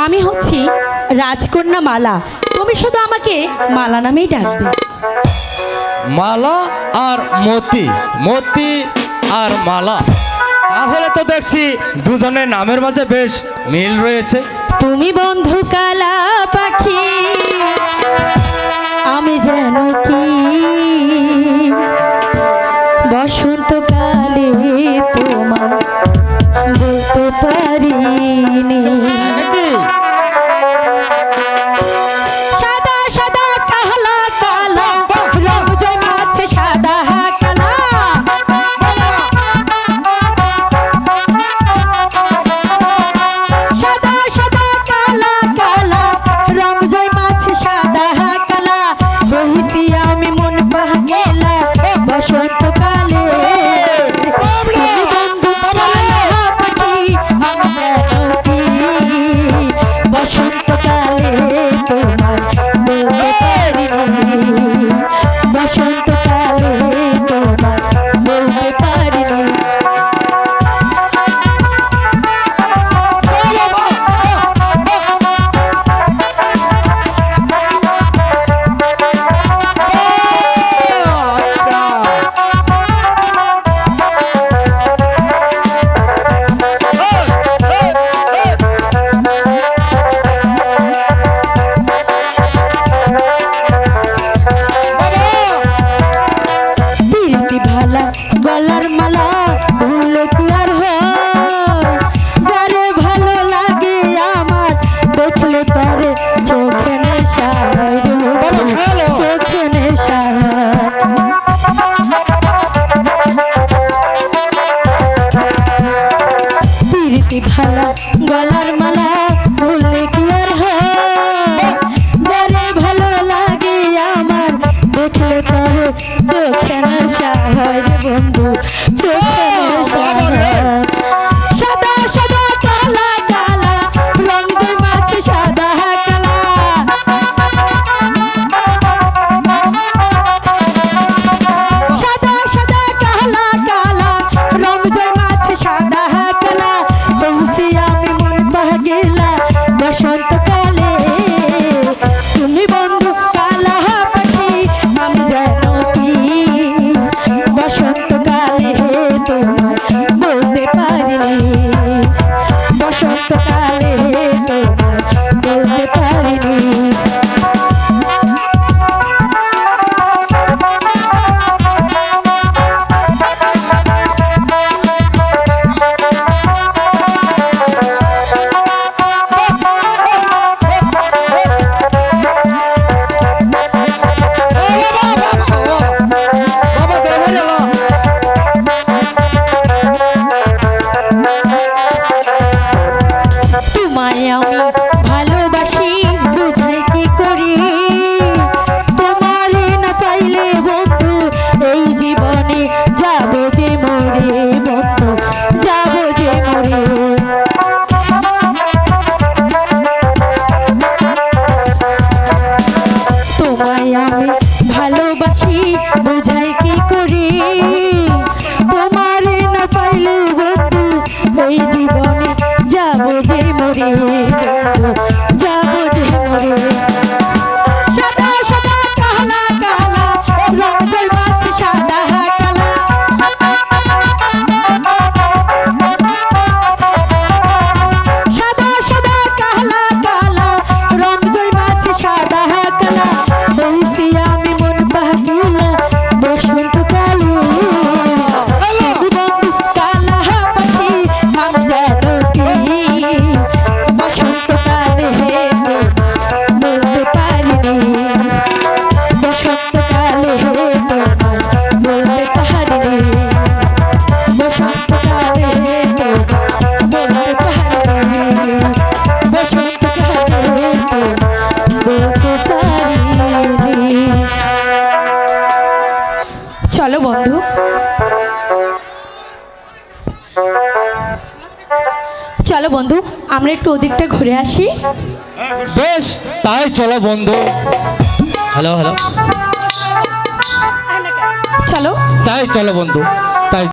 আমি হচ্ছি রাজকন্যা মালা, তুমি শুধু আমাকে মালা নামেই ডাকবে। মালা আর মতি, মতি আর মালা, তাহলে তো দেখছি দুজনের নামের মাঝে বেশ মিল রয়েছে। তুমি বন্ধু কালা পাখি, আমি যেন কি বসন্তকালে তোমার বলতে পারিনি। সাদা সাদা কালা কালা রং জমাচ্ছে সাদা কালা, সাদা সাদা কালা কালা রং জমাচ্ছে সাদা কালা, বহিছি আমি মন পাগলা বসন্তকালে। বসন্তকালে তোমার বলতে পারিনি, বসন্তকালে তোমার বলতে পারিনি। গলার মালা ভুলে কি আর হয়, যারে ভালো লাগে আমার দেখলে তারে চোখে নেশা, চোখে নেশা। প্রীতি ভালা গলার মালা ভুলে কি আর হয়, যারে ভালো লাগে আমার দেখলে তারে চোখে নেশা হয় রে বন্ধু, চোখে নেশা। সাদা সাদা কালা কালা রং জমাচ্ছে সাদা কালা, সাদা সাদা কালা কালা রং জমাচ্ছে সাদা কালা, বলছি আমি মন পাগলা বসন্তকালে। তুমি বন্ধু কালা পাখি, আমি যেন কি বসন্তকালে তোমার বলতে পারিনি, বসন্তকালে তোমার বলতে পারিনি। তোমায় আমি ভালোবাসি বুঝাই কি করি, তোমারে না পাইলে বন্ধু এই জীবনে যাব যে মরে, বন্ধু যাব যে মরে। তোমায় আমি ভালোবাসি বুঝাই কি করি, তোমারে না পাইলে বন্ধু এই জীবনে যাব যে মরে, যাব যে মরে। সাদা সাদা কালা কালা রং জমাচ্ছে সাদা কালা, সাদা সাদা কালা কালা রং জমাচ্ছে সাদা কালা, বলছি আমি মন পাগলা বসন্তকালে। বন্ধু কালা পাখি, আমি যেন কি বসন্তকালে বলতে পারিনি, বসন্তকালে বলতে পারিনি, বসন্তকালে বলতে পারিনি, বসন্তকালে বলতে পারিনি। চলো বন্ধু, চলো বন্ধু আমরা একটু ওদিকটা ঘুরে আসি। বেশ, তাই চলো বন্ধু। হ্যালো হ্যালো, চলো তাই চলো বন্ধু।